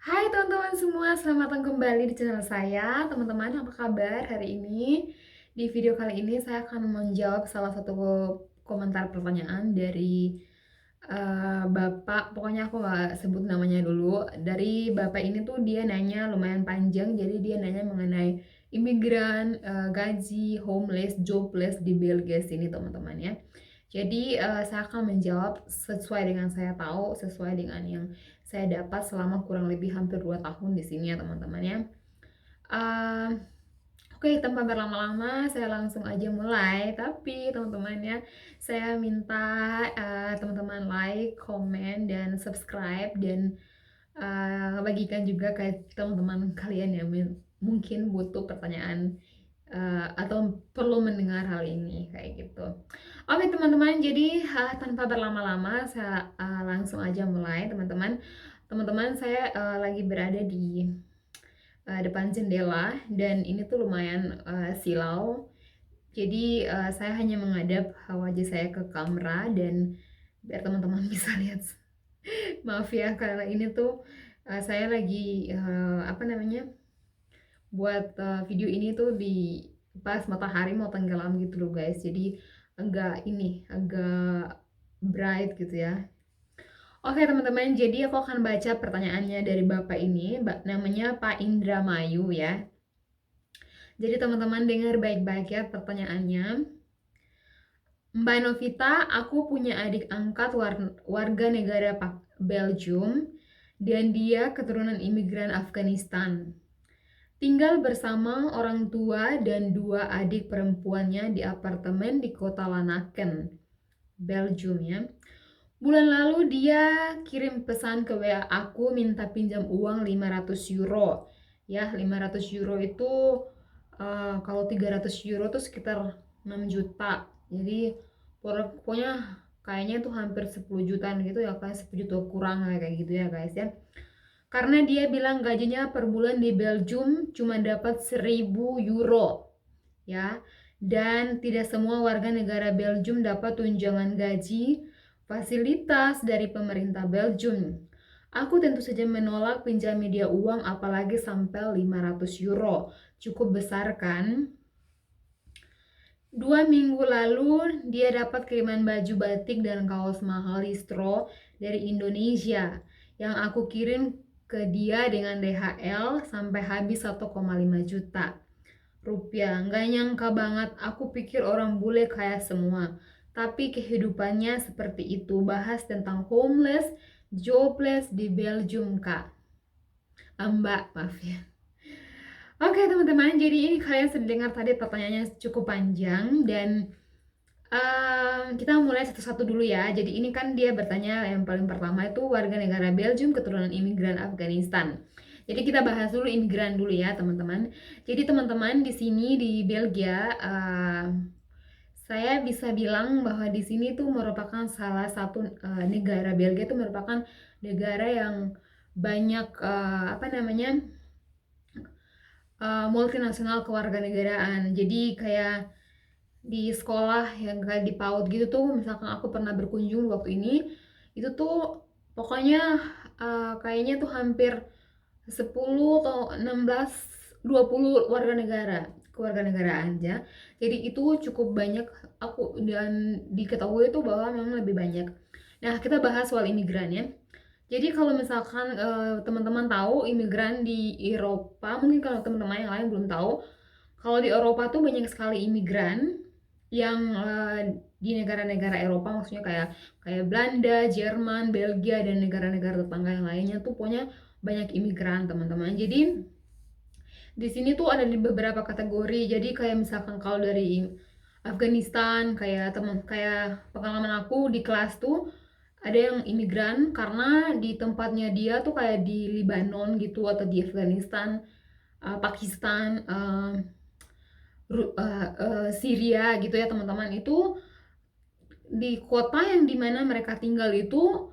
Hai teman-teman semua, selamat datang kembali di channel saya. Teman-teman, apa kabar hari ini? Di video kali ini saya akan menjawab salah satu komentar pertanyaan dari Bapak. Pokoknya aku nggak sebut namanya dulu. Dari Bapak ini tuh dia nanya lumayan panjang, jadi dia nanya mengenai imigran, gaji, homeless, jobless di Belgia sini teman-teman ya. Jadi saya akan menjawab sesuai dengan saya tahu, sesuai dengan yang saya dapat selama kurang lebih hampir 2 tahun di sini ya teman-teman ya. Eee, oke, tanpa berlama-lama saya langsung aja mulai. Tapi teman-teman ya, saya minta teman-teman like, komen, dan subscribe, dan bagikan juga ke teman-teman kalian yang mungkin butuh pertanyaan atau perlu mendengar hal ini kayak gitu. Oke teman-teman, jadi tanpa berlama-lama saya langsung aja mulai teman-teman. Teman-teman, saya lagi berada di depan jendela dan ini tuh lumayan silau. Jadi saya hanya menghadap wajah saya ke kamera dan biar teman-teman bisa lihat. Maaf ya karena ini tuh saya lagi apa namanya, buat video ini tuh di pas matahari mau tenggelam gitu loh guys, jadi agak bright gitu ya. Oke teman-teman, jadi aku akan baca pertanyaannya dari bapak ini, namanya Pak Indramayu ya. Jadi teman-teman dengar baik-baik ya pertanyaannya. Mbak Novita, aku punya adik angkat warga negara Belgium dan dia keturunan imigran Afghanistan. Tinggal bersama orang tua dan dua adik perempuannya di apartemen di kota Lanaken, Belgium ya. Bulan lalu dia kirim pesan ke WA aku minta pinjam uang 500 euro. Ya, 500 euro itu kalau 300 euro itu sekitar 6 juta. Jadi pokoknya kayaknya tuh hampir 10 jutaan gitu ya, kayak 10 juta kurang kayak gitu ya guys ya. Karena dia bilang gajinya per bulan di Belgium cuma dapat 1000 euro ya. Dan tidak semua warga negara Belgium dapat tunjangan gaji fasilitas dari pemerintah Belgium. Aku tentu saja menolak pinjam media uang apalagi sampai 500 euro. Cukup besar kan? 2 minggu lalu dia dapat kiriman baju batik dan kaos mahal distro dari Indonesia yang aku kirim ke dia dengan DHL sampai habis 1,5 juta rupiah. Nggak nyangka banget, aku pikir orang bule kaya semua. Tapi kehidupannya seperti itu. Bahas tentang homeless, jobless di Belgium, Kak. Mbak, maaf ya. Oke teman-teman, jadi ini kalian sudah dengar tadi pertanyaannya cukup panjang dan kita mulai satu-satu dulu ya. Jadi ini kan dia bertanya yang paling pertama itu warga negara Belgium keturunan imigran Afghanistan. Jadi kita bahas dulu imigran dulu ya teman-teman. Jadi teman-teman di sini di Belgia, saya bisa bilang bahwa di sini tuh merupakan salah satu negara, Belgia itu merupakan negara yang banyak apa namanya, multinasional kewarganegaraan. Jadi kayak di sekolah yang kayak di PAUD gitu tuh, misalkan aku pernah berkunjung waktu ini, itu tuh pokoknya kayaknya tuh hampir 10 atau 16, 20 warga negara kewarganegaraan aja. Jadi itu cukup banyak aku dan diketahui itu bahwa memang lebih banyak. Nah, kita bahas soal imigran ya. Jadi kalau misalkan teman-teman tahu imigran di Eropa, mungkin kalau teman-teman yang lain belum tahu, kalau di Eropa tuh banyak sekali imigran yang di negara-negara Eropa, maksudnya kayak kayak Belanda, Jerman, Belgia, dan negara-negara tetangga yang lainnya tuh pokoknya banyak imigran teman-teman. Jadi di sini tuh ada di beberapa kategori. Jadi kayak misalkan kalau dari Afghanistan, kayak pengalaman aku di kelas tuh ada yang imigran karena di tempatnya dia tuh kayak di Lebanon gitu atau di Afghanistan, Pakistan, Syria gitu ya teman-teman. Itu di kota yang dimana mereka tinggal itu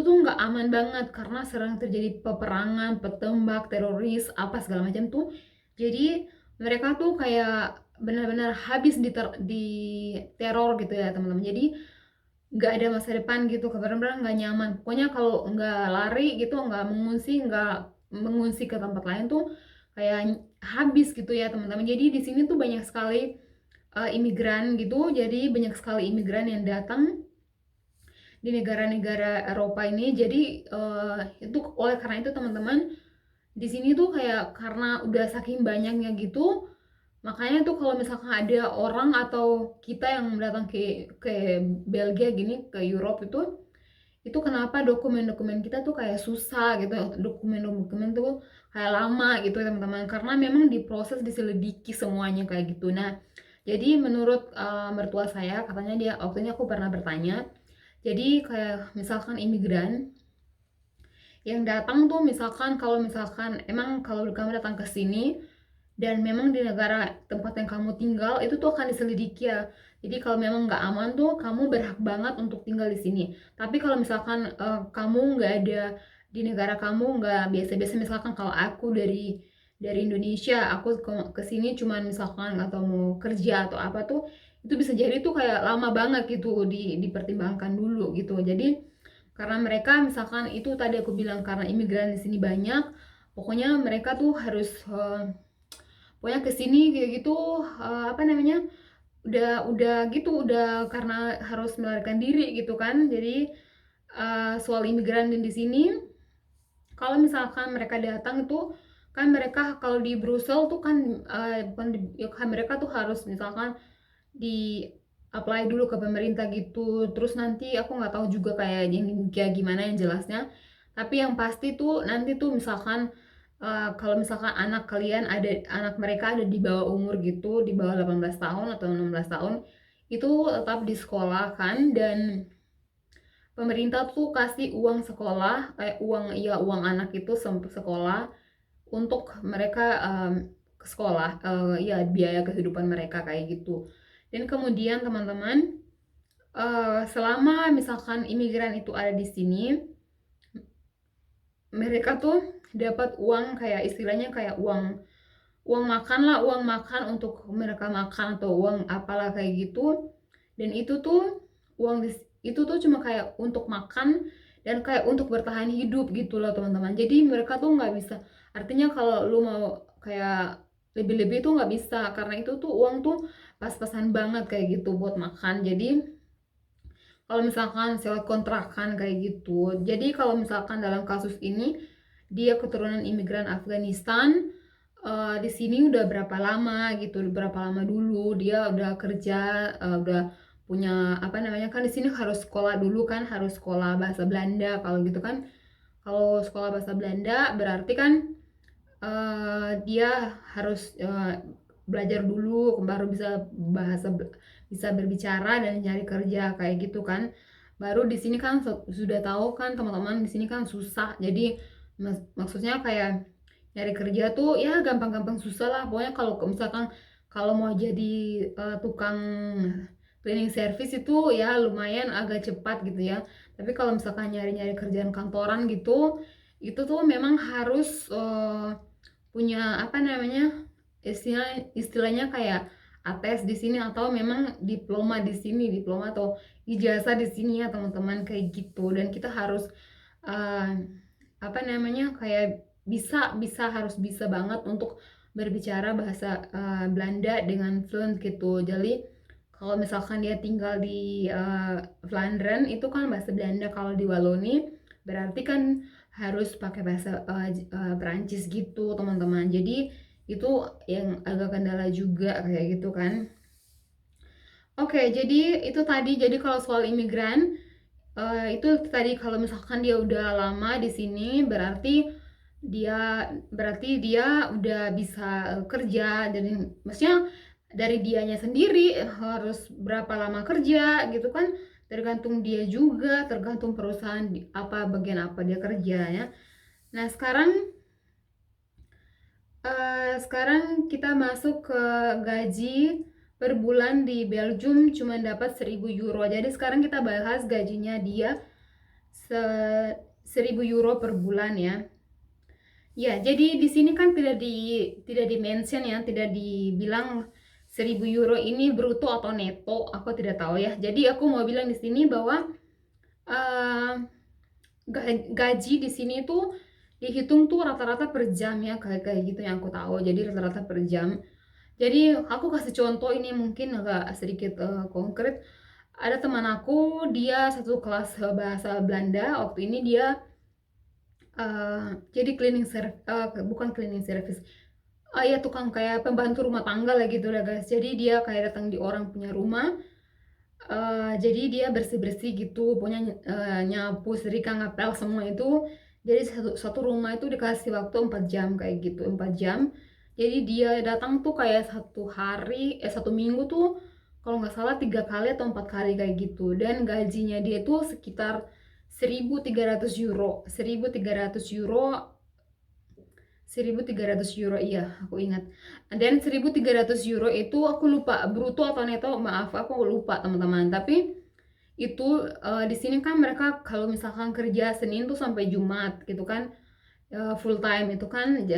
tuh nggak aman banget karena sering terjadi peperangan, petembak, teroris, apa segala macam tuh. Jadi mereka tuh kayak benar-benar habis di teror gitu ya teman-teman. Jadi nggak ada masa depan gitu, benar-benar nggak nyaman. Pokoknya kalau nggak lari gitu, nggak mengungsi, nggak mengungsi ke tempat lain tuh kayak habis gitu ya teman-teman. Jadi di sini tuh banyak sekali imigran gitu. Jadi banyak sekali imigran yang datang di negara-negara Eropa ini. Jadi itu oleh karena itu teman-teman, di sini tuh kayak karena udah saking banyaknya gitu, makanya tuh kalau misalkan ada orang atau kita yang datang ke Belgia gini, ke Europe itu kenapa dokumen-dokumen kita tuh kayak susah gitu, dokumen-dokumen tuh kayak lama gitu teman-teman, karena memang diproses, diselidiki semuanya kayak gitu. Nah, jadi menurut mertua saya, katanya dia waktu ini aku pernah bertanya, jadi kayak misalkan imigran yang datang tuh, misalkan kalau misalkan emang kalau kamu datang ke sini dan memang di negara tempat yang kamu tinggal itu tuh akan diselidiki ya. Jadi kalau memang nggak aman tuh kamu berhak banget untuk tinggal di sini. Tapi kalau misalkan kamu nggak ada di negara kamu, nggak biasa-biasa, misalkan kalau aku dari Indonesia, aku ke sini cuman misalkan atau mau kerja atau apa tuh, itu bisa jadi tuh kayak lama banget gitu dipertimbangkan dulu gitu. Jadi karena mereka misalkan itu tadi aku bilang karena imigran di sini banyak, pokoknya mereka tuh harus pokoknya kesini kayak gitu, apa namanya, udah gitu, udah karena harus melarikan diri gitu kan. Jadi soal imigran di sini, kalau misalkan mereka datang itu kan, mereka kalau di Brussel tuh kan bukan ya kan, mereka tuh harus misalkan di apply dulu ke pemerintah gitu. Terus nanti aku nggak tahu juga kayak gimana yang jelasnya, tapi yang pasti tuh nanti tuh misalkan kalau misalkan anak mereka ada di bawah umur gitu, di bawah 18 tahun atau 16 tahun, itu tetap di sekolah kan. Dan pemerintah tuh kasih uang sekolah, uang anak itu sekolah untuk mereka ke sekolah, ya biaya kehidupan mereka kayak gitu. Dan kemudian teman-teman, selama misalkan imigran itu ada di sini, mereka tuh dapat uang, kayak istilahnya kayak uang uang makan lah, uang makan untuk mereka makan atau uang apalah kayak gitu. Dan itu tuh itu tuh cuma kayak untuk makan dan kayak untuk bertahan hidup gitu loh teman-teman. Jadi mereka tuh nggak bisa, artinya kalau lu mau kayak lebih-lebih tuh nggak bisa, karena itu tuh uang tuh pas-pasan banget kayak gitu buat makan. Jadi kalau misalkan sewa kontrakan kayak gitu, jadi kalau misalkan dalam kasus ini dia keturunan imigran Afghanistan, di sini udah berapa lama gitu, berapa lama dulu dia udah kerja, udah punya apa namanya, kan di sini harus sekolah dulu kan, harus sekolah bahasa Belanda kalau gitu kan. Kalau sekolah bahasa Belanda berarti kan dia harus belajar dulu baru bisa berbicara dan nyari kerja kayak gitu kan. Baru di sini kan sudah tahu kan teman-teman, di sini kan susah. Jadi maksudnya kayak nyari kerja tuh ya gampang-gampang susah lah. Pokoknya kalau misalkan kalau mau jadi tukang cleaning service itu ya lumayan agak cepat gitu ya. Tapi kalau misalkan nyari-nyari kerjaan kantoran gitu, itu tuh memang harus punya apa namanya, istilahnya kayak ATES di sini, atau memang diploma di sini, diploma atau ijazah di sini ya teman-teman kayak gitu. Dan kita harus uh, apa namanya, kayak bisa bisa harus bisa banget untuk berbicara bahasa Belanda dengan fluent gitu. Jadi kalau misalkan dia tinggal di Vlaanderen itu kan bahasa Belanda, kalau di Wallonie berarti kan harus pakai bahasa Perancis gitu teman-teman. Jadi itu yang agak kendala juga kayak gitu kan. Oke, jadi itu tadi, jadi kalau soal imigran itu tadi, kalau misalkan dia udah lama di sini berarti dia udah bisa kerja. Jadi maksudnya dari dianya sendiri harus berapa lama kerja gitu kan, tergantung dia juga, tergantung perusahaan apa bagian apa dia kerja ya. Nah, sekarang kita masuk ke gaji per bulan di Belgium, cuma dapat 1.000 euro. Jadi sekarang kita bahas gajinya dia, 1.000 euro per bulan ya. Ya, jadi di sini kan tidak di-mention ya, tidak dibilang 1.000 euro ini bruto atau neto, aku tidak tahu ya. Jadi aku mau bilang di sini bahwa gaji di sini tuh dihitung tuh rata-rata per jam ya, kayak kayak gitu yang aku tahu. Jadi rata-rata per jam. Jadi aku kasih contoh ini mungkin agak sedikit konkret. Ada teman aku, dia satu kelas bahasa Belanda. Waktu ini dia jadi bukan cleaning service. Ya tukang kayak pembantu rumah tangga lah gitu lah guys. Jadi dia kayak datang di orang punya rumah. Jadi dia bersih-bersih gitu, punya nyapu, setrika, ngepel semua itu. Jadi satu satu rumah itu dikasih waktu 4 jam kayak gitu, 4 jam. Jadi dia datang tuh kayak satu hari, satu minggu tuh kalau nggak salah 3 kali atau 4 kali kayak gitu. Dan gajinya dia tuh sekitar 1.300 euro, 1.300 euro, 1.300 euro, iya aku ingat. Dan 1.300 euro itu aku lupa bruto atau neto, maaf aku lupa teman-teman. Tapi itu di sini kan mereka kalau misalkan kerja Senin tuh sampai Jumat gitu kan, full time itu kan.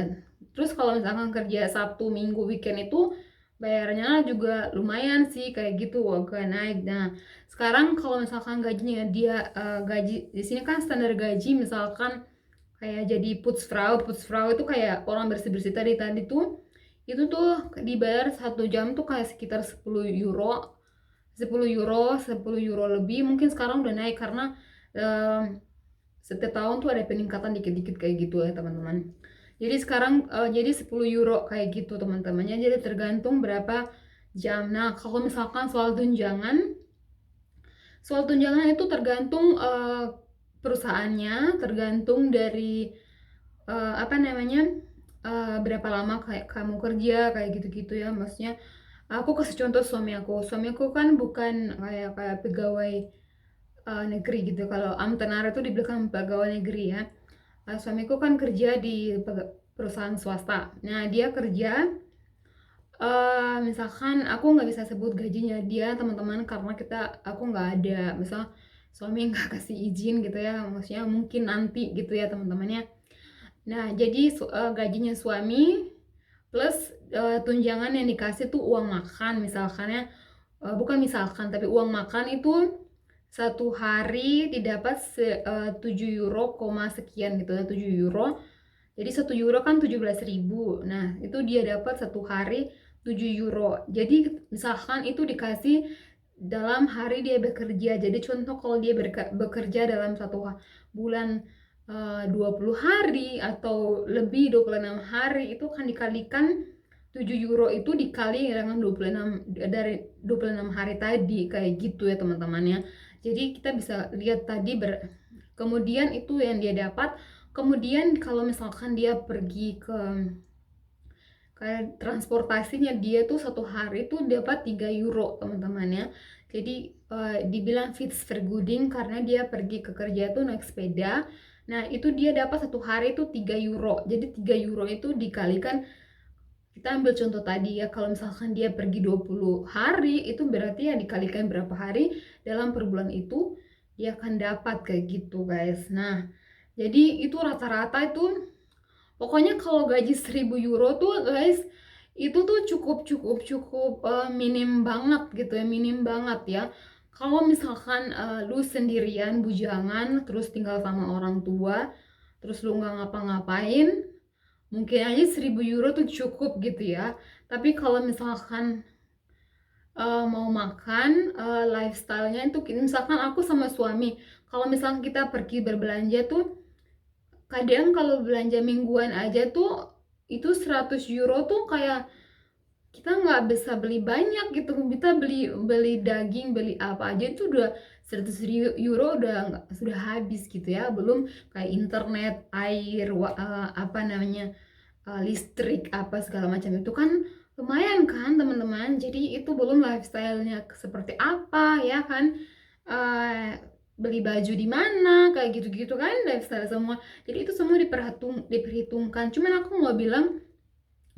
Terus kalau misalkan kerja Sabtu Minggu weekend itu bayarnya juga lumayan sih kayak gitu, agak naik. Nah sekarang kalau misalkan gajinya dia gaji di sini kan standar gaji misalkan kayak jadi putzfrau itu kayak orang bersih-bersih tadi tadi tuh, itu tuh dibayar 1 jam tuh kayak sekitar 10 euro, 10 euro, 10 euro lebih. Mungkin sekarang udah naik karena setiap tahun tuh ada peningkatan dikit-dikit kayak gitu ya teman-teman. Jadi sekarang jadi 10 euro kayak gitu teman-temannya. Jadi tergantung berapa jam. Nah kalau misalkan soal tunjangan itu tergantung perusahaannya, tergantung dari apa namanya, berapa lama kayak kamu kerja kayak gitu-gitu ya. Maksudnya aku kasih contoh suami aku kan bukan kayak kayak pegawai negeri gitu. Kalau Amtenar itu di belakang pegawai negeri ya. Suamiku kan kerja di perusahaan swasta. Nah dia kerja, misalkan aku nggak bisa sebut gajinya dia teman-teman karena aku nggak ada, misal suami nggak kasih izin gitu ya, maksudnya mungkin nanti gitu ya teman-temannya. Nah jadi gajinya suami plus tunjangan yang dikasih tuh uang makan misalkan ya, bukan misalkan tapi uang makan itu satu hari didapat 7 euro koma sekian gitu ya, 7 euro. Jadi 1 euro kan 17.000. Nah, itu dia dapat satu hari 7 euro. Jadi misalkan itu dikasih dalam hari dia bekerja. Jadi contoh kalau dia bekerja dalam satu bulan 20 hari atau lebih 26 hari, itu kan dikalikan 7 euro itu dikali dengan 26 dari 26 hari tadi kayak gitu ya teman-temannya. Jadi kita bisa lihat tadi kemudian itu yang dia dapat. Kemudian kalau misalkan dia pergi ke kayak transportasinya, dia tuh satu hari tuh dapat 3 euro teman-temannya. Jadi dibilang Fietsvergoeding karena dia pergi ke kerja tuh naik sepeda. Nah itu dia dapat satu hari tuh 3 euro. Jadi 3 euro itu dikalikan, kita ambil contoh tadi ya, kalau misalkan dia pergi 20 hari itu berarti ya dikalikan berapa hari dalam per bulan itu dia akan dapat kayak gitu guys. Nah jadi itu rata-rata itu, pokoknya kalau gaji 1.000 euro tuh guys, itu tuh cukup minim banget gitu ya, minim banget ya. Kalau misalkan lu sendirian bujangan terus tinggal sama orang tua, terus lu nggak ngapa-ngapain, mungkin aja 1.000 euro tuh cukup gitu ya. Tapi kalau misalkan mau makan, lifestyle-nya itu misalkan aku sama suami, kalau misalkan kita pergi berbelanja tuh kadang kalau belanja mingguan aja tuh itu 100 euro tuh kayak kita nggak bisa beli banyak gitu. Kita beli beli daging, beli apa aja itu udah 100 euro udah nggak, sudah habis gitu ya. Belum kayak internet, air, apa namanya, listrik apa segala macam itu kan lumayan kan teman-teman. Jadi itu belum lifestyle-nya seperti apa ya kan. Eh, Beli baju di mana kayak gitu-gitu kan, lifestyle semua. Jadi itu semua diperhitungkan. Cuman aku mau bilang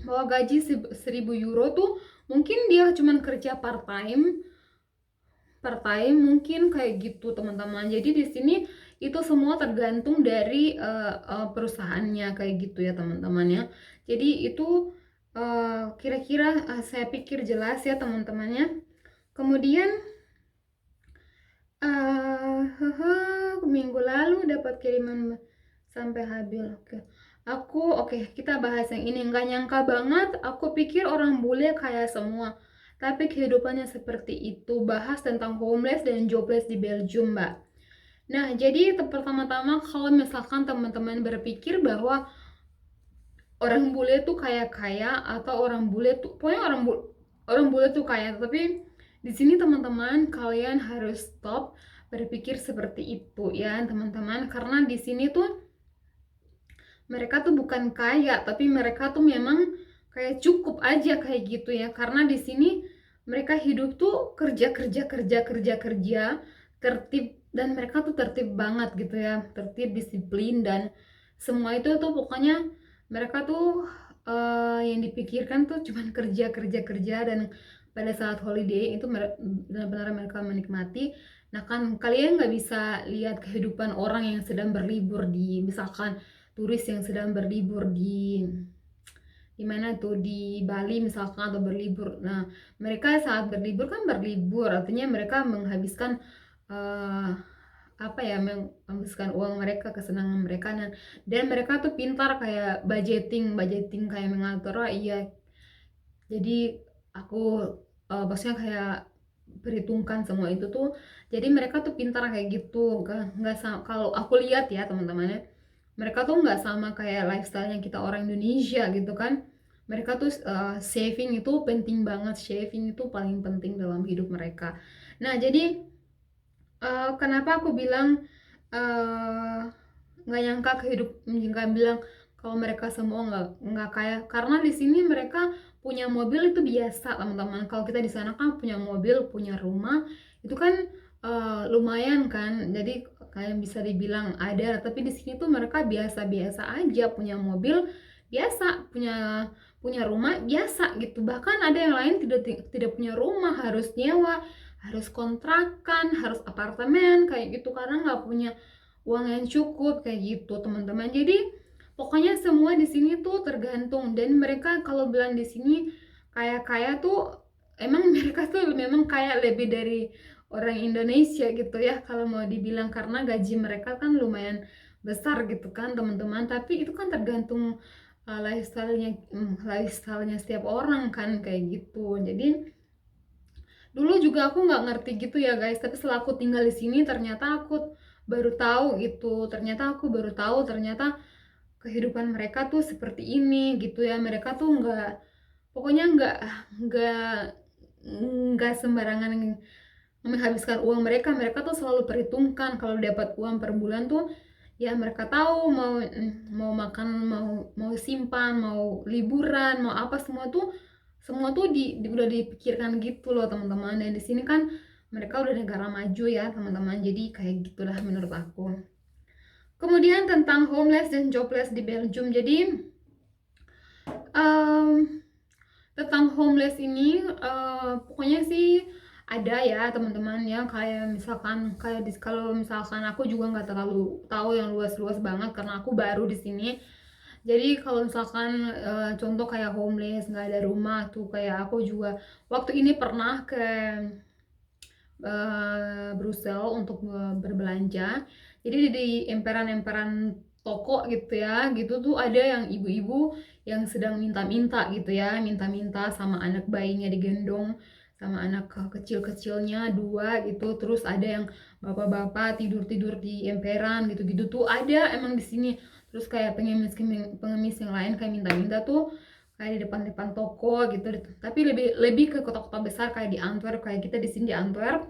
bahwa gaji 1.000 euro tuh mungkin dia cuman kerja part time mungkin kayak gitu teman-teman. Jadi di sini itu semua tergantung dari perusahaannya kayak gitu ya teman-teman ya. Jadi itu kira-kira saya pikir jelas ya teman-temannya. Kemudian minggu lalu dapat kiriman sampai habil. Oke, kita bahas yang ini. Nggak nyangka banget, aku pikir orang bule kaya semua, tapi kehidupannya seperti itu. Bahas tentang homeless dan jobless di Belgium, Mbak. Nah, jadi pertama-tama kalau misalkan teman-teman berpikir bahwa orang bule tuh kaya-kaya, atau orang bule tuh pokoknya orang bule tuh kaya, tapi di sini teman-teman kalian harus stop berpikir seperti itu ya teman-teman, karena di sini tuh mereka tuh bukan kaya, tapi mereka tuh memang kayak cukup aja kayak gitu ya. Karena di sini mereka hidup tuh kerja kerja kerja kerja kerja, tertib, dan mereka tuh tertib banget gitu ya, tertib, disiplin, dan semua itu tuh pokoknya mereka tuh yang dipikirkan tuh cuman kerja kerja kerja, dan pada saat holiday itu benar-benar mereka menikmati. Nah kan kalian nggak bisa lihat kehidupan orang yang sedang berlibur di, misalkan turis yang sedang berlibur di mana tuh, di Bali misalkan, atau berlibur. Nah, mereka saat berlibur kan berlibur, artinya mereka menghabiskan uh, apa ya, menghabiskan uang mereka, kesenangan mereka. Dan mereka tuh pintar kayak budgeting, budgeting kayak mengatur. Oh, iya, jadi aku maksudnya kayak perhitungkan semua itu tuh. Jadi mereka tuh pintar kayak gitu. Nggak sama, kalau aku lihat ya teman-temannya, mereka tuh nggak sama kayak lifestyle-nya kita orang Indonesia gitu kan. Mereka tuh saving itu penting banget, saving itu paling penting dalam hidup mereka. Nah jadi kenapa aku bilang uh, nggak nyangka nggak bilang kalau mereka semua nggak kaya, karena di sini mereka punya mobil itu biasa teman-teman. Kalau kita di sana kan punya mobil, punya rumah, itu kan lumayan kan, jadi kayak bisa dibilang ada. Tapi di sini tuh mereka biasa-biasa aja, punya mobil biasa, punya punya rumah biasa gitu. Bahkan ada yang lain tidak tidak punya rumah, harus nyewa, harus kontrakan, harus apartemen kayak gitu, karena nggak punya uang yang cukup kayak gitu teman-teman. Jadi pokoknya semua di sini tuh tergantung. Dan mereka kalau bilang di sini kaya-kaya tuh emang mereka tuh memang kaya lebih dari orang Indonesia gitu ya kalau mau dibilang, karena gaji mereka kan lumayan besar gitu kan teman-teman. Tapi itu kan tergantung lifestyle-nya setiap orang kan kayak gitu. Jadi dulu juga aku nggak ngerti gitu ya guys, tapi setelah aku tinggal di sini ternyata aku baru tahu gitu. Ternyata kehidupan mereka tuh seperti ini gitu ya. Mereka tuh pokoknya nggak nggak sembarangan menghabiskan uang mereka. Mereka tuh selalu perhitungkan kalau dapat uang per bulan tuh, ya mereka tahu mau makan, mau simpan, mau liburan, mau apa, semua tuh udah dipikirkan gitu loh teman-teman. Dan di sini kan mereka udah negara maju ya teman-teman, jadi kayak gitulah menurut aku. Kemudian tentang homeless dan jobless di Belgium. Jadi um, tentang homeless ini pokoknya sih ada ya teman-teman ya, kayak misalkan kayak kalau misalkan aku juga nggak terlalu tahu yang luas-luas banget karena aku baru di sini. Jadi kalau misalkan contoh kayak homeless nggak ada rumah tuh, kayak aku juga waktu ini pernah ke Brussels untuk berbelanja. Jadi di emperan-emperan toko gitu ya, gitu tuh ada yang ibu-ibu yang sedang minta-minta gitu ya, minta-minta sama anak bayinya digendong, sama anak kecil-kecilnya dua gitu. Terus ada yang bapak-bapak tidur-tidur di emperan gitu-gitu tuh ada emang di sini. Terus kayak pengemis yang lain kayak minta-minta tuh kayak di depan-depan toko gitu. Tapi lebih lebih ke kota-kota besar kayak di Antwerp, kayak kita di sini di Antwerp,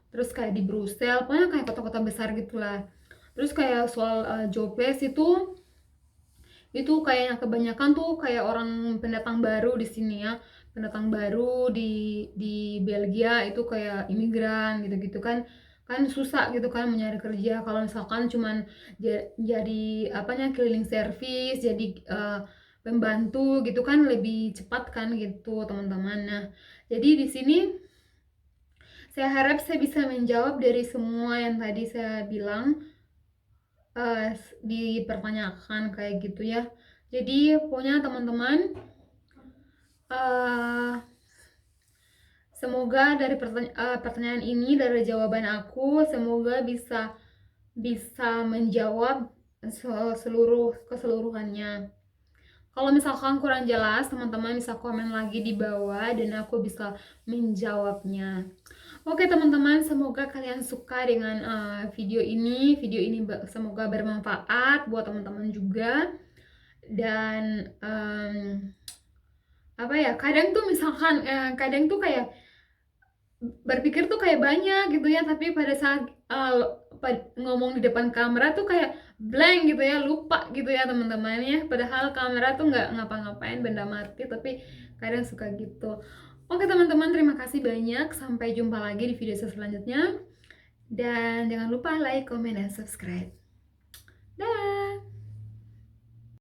terus kayak di Brussels, pokoknya kayak kota-kota besar gitulah. Terus kayak soal jobless itu kayaknya kebanyakan tuh kayak orang pendatang baru di sini ya, pendatang baru di Belgia itu kayak imigran gitu-gitu kan. Kan susah gitu kan mencari kerja kalau misalkan cuman jadi apanya, cleaning service, jadi pembantu gitu kan lebih cepat kan gitu teman-teman. Nah jadi di sini saya harap saya bisa menjawab dari semua yang tadi saya bilang, dipertanyakan kayak gitu ya. Jadi pokoknya teman-teman, uh, semoga dari pertanyaan ini, dari jawaban aku, semoga bisa bisa menjawab seluruh keseluruhannya. Kalau misalkan kurang jelas, teman-teman bisa komen lagi di bawah dan aku bisa menjawabnya. Oke teman-teman, semoga kalian suka dengan video ini. Video ini semoga bermanfaat buat teman-teman juga. Dan apa ya? Kadang tuh misalkan kadang tuh kayak berpikir tuh kayak banyak gitu ya, tapi pada saat ngomong di depan kamera tuh kayak blank gitu ya, lupa gitu ya teman-teman ya. Padahal kamera tuh nggak ngapa-ngapain, benda mati, tapi kadang suka gitu. Oke teman-teman, terima kasih banyak. Sampai jumpa lagi di video selanjutnya. Dan jangan lupa like, comment, dan subscribe. Dah.